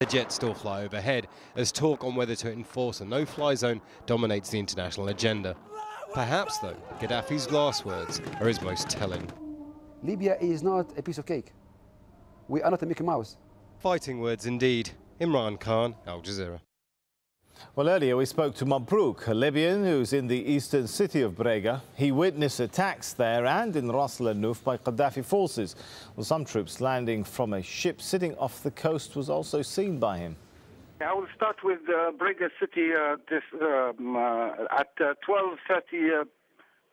The jets still fly overhead as talk on whether to enforce a no-fly zone dominates the international agenda. Perhaps, though, Gaddafi's last words are his most telling. Libya is not a piece of cake. We are not a Mickey Mouse. Fighting words indeed. Imran Khan, Al Jazeera. Well, earlier we spoke to Mabrouk, a Libyan who's in the eastern city of Brega. He witnessed attacks there and in Ras al-Nouf by Gaddafi forces. Well, some troops landing from a ship sitting off the coast was also seen by him. I will start with Brega city at 12:30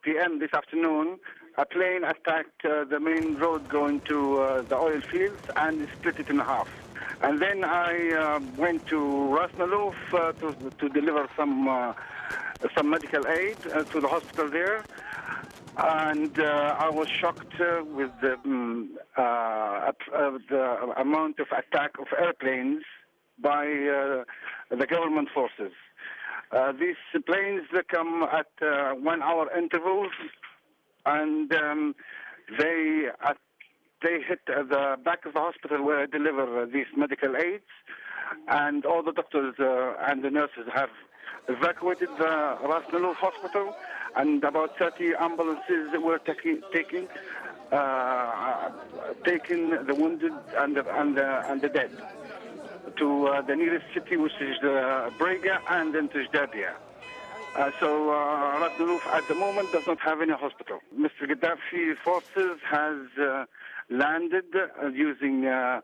p.m. this afternoon. A plane attacked the main road going to the oil fields and split it in half. And then I went to Ras al-Nouf to deliver some medical aid to the hospital there. And I was shocked with the amount of attack of airplanes by the government forces. These planes come at 1 hour intervals, and they hit the back of the hospital where I deliver these medical aids, and all the doctors and the nurses have evacuated the Ras al-Nouf hospital, and about 30 ambulances were taking the wounded and the dead to the nearest city, which is Brega, and then to Jadabia. So Ras al-Nouf at the moment does not have any hospital. Mr. Gaddafi forces has landed using a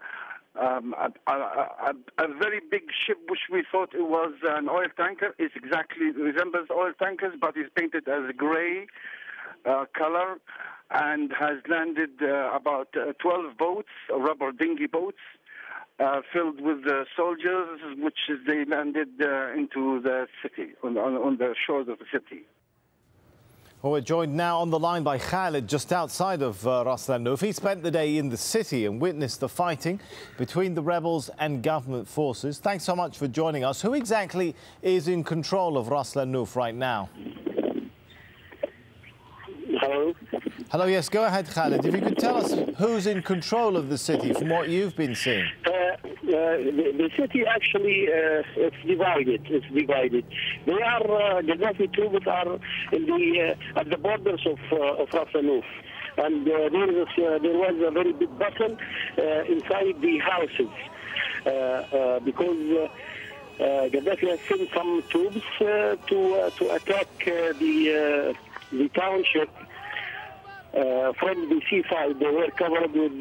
very big ship, which we thought it was an oil tanker. It exactly resembles oil tankers, but is painted as a gray color, and has landed about 12 boats, rubber dinghy boats, filled with soldiers, which they landed into the city, on the shores of the city. Well, we're joined now on the line by Khalid, just outside of Ras al-Nouf. He spent the day in the city and witnessed the fighting between the rebels and government forces. Thanks so much for joining us. Who exactly is in control of Ras al-Nouf right now? Hello? Hello, yes, go ahead, Khalid. If you could tell us who's in control of the city from what you've been seeing. The city actually it's divided. It's divided. They are Gaddafi troops are in the at the borders of Ras al-Nouf, and there was a very big battle inside the houses because Gaddafi has sent some troops to attack the township. From the seaside, they were covered with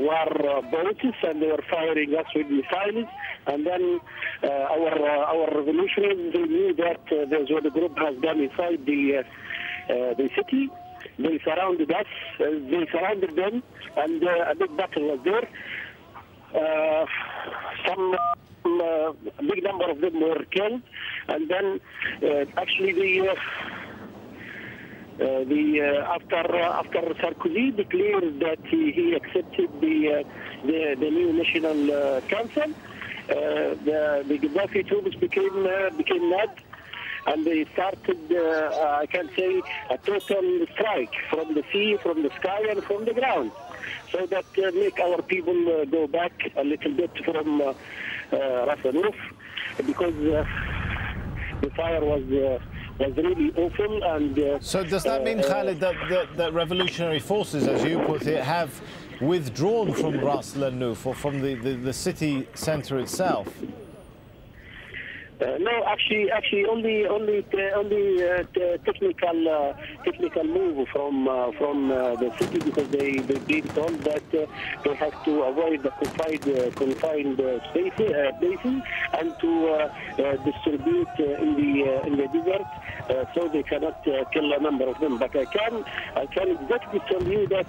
war boats, and they were firing us with missiles. And then our revolutionaries, they knew that there's what the group has done inside the city. They surrounded us, they surrounded them, and a big battle was there. A big number of them were killed, and then actually after Sarkozy declared that he accepted the new national council, the Gaddafi troops became mad, and they started I can say a total strike from the sea, from the sky, and from the ground, so that make our people go back a little bit from Ras al-Nouf, because the fire was really awful. And so does that mean, Khalid, that revolutionary forces, as you put it, have withdrawn from Ras al-Nouf or from the city centre itself? No, actually, only technical move from the city, because they've been told that they have to avoid the confined spaces and to distribute in the desert, so they cannot kill a number of them. But I can exactly tell you that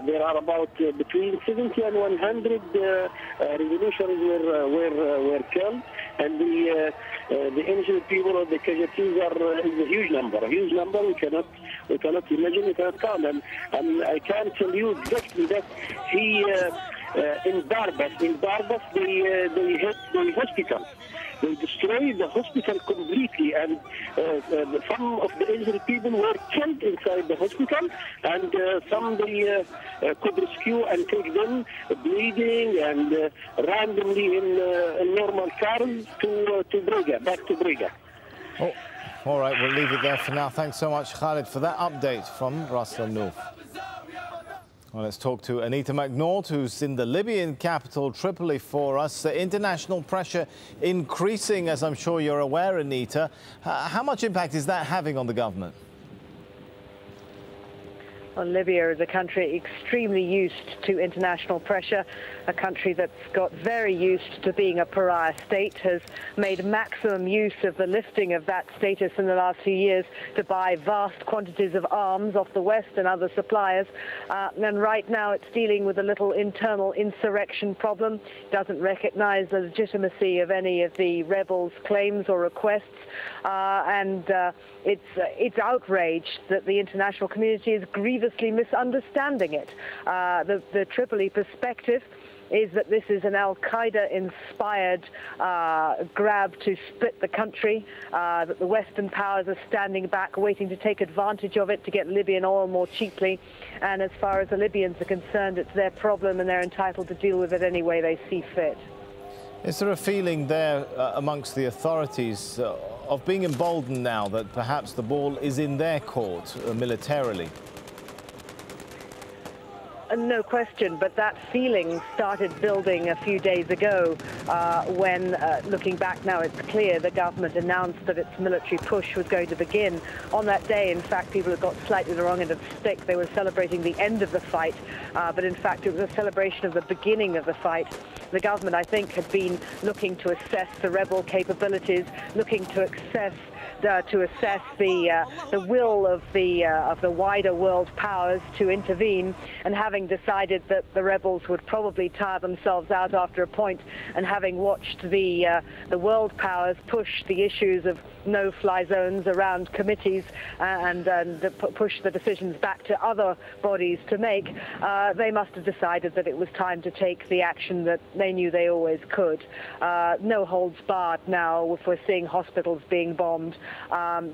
there are about between 70 and 100 revolutionaries were killed, and the injured people or the casualties is a huge number. We cannot imagine, we cannot count. And I can tell you exactly that in Barbas. In Barbas, they hit the hospital. They destroyed the hospital completely, and some of the injured people were killed inside the hospital, and some they could rescue and take them bleeding and randomly in normal cars to Brega, back to Brega. Oh, all right, we'll leave it there for now. Thanks so much, Khalid, for that update from Ras Al Nouf. Well, let's talk to Anita McNaught, who's in the Libyan capital, Tripoli, for us. The international pressure increasing, as I'm sure you're aware, Anita. How much impact is that having on the government? Well, Libya is a country extremely used to international pressure, a country that's got very used to being a pariah state, has made maximum use of the lifting of that status in the last few years to buy vast quantities of arms off the West and other suppliers. And right now it's dealing with a little internal insurrection problem, doesn't recognize the legitimacy of any of the rebels' claims or requests, and it's outraged that the international community is grievously misunderstanding it. The Tripoli perspective is that this is an al-Qaeda-inspired grab to split the country, that the Western powers are standing back, waiting to take advantage of it to get Libyan oil more cheaply. And as far as the Libyans are concerned, it's their problem and they're entitled to deal with it any way they see fit. Is there a feeling there amongst the authorities of being emboldened now that perhaps the ball is in their court militarily? No question, but that feeling started building a few days ago when, looking back now, it's clear the government announced that its military push was going to begin. On that day, in fact, people had got slightly the wrong end of the stick. They were celebrating the end of the fight, but in fact it was a celebration of the beginning of the fight. The government, I think, had been looking to assess the rebel capabilities, looking to assess the will of the wider world powers to intervene, and having decided that the rebels would probably tire themselves out after a point, and having watched the world powers push the issues of no-fly zones around committees and push the decisions back to other bodies to make, they must have decided that it was time to take the action that they knew they always could. No holds barred now. If we're seeing hospitals being bombed,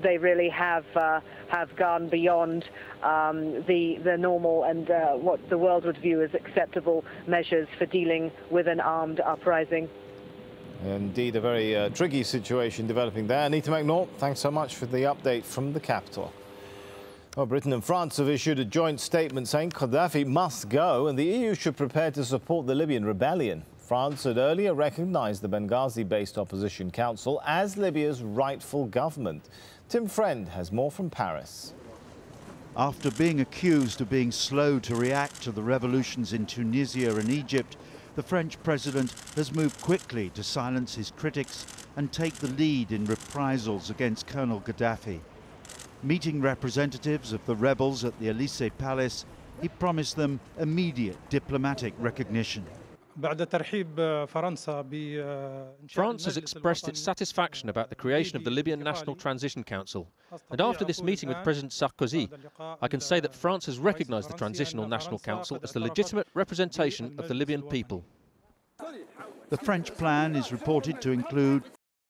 they really have gone beyond the normal and what the world would view as acceptable measures for dealing with an armed uprising. Indeed, a very tricky situation developing there. Anita McNaught, thanks so much for the update from the capital. Well, Britain and France have issued a joint statement saying Gaddafi must go and the EU should prepare to support the Libyan rebellion. France had earlier recognised the Benghazi-based opposition council as Libya's rightful government. Tim Friend has more from Paris. After being accused of being slow to react to the revolutions in Tunisia and Egypt, the French president has moved quickly to silence his critics and take the lead in reprisals against Colonel Gaddafi. Meeting representatives of the rebels at the Elysee Palace, he promised them immediate diplomatic recognition. France has expressed its satisfaction about the creation of the Libyan National Transition Council. And after this meeting with President Sarkozy, I can say that France has recognised the Transitional National Council as the legitimate representation of the Libyan people. The French plan is reported to include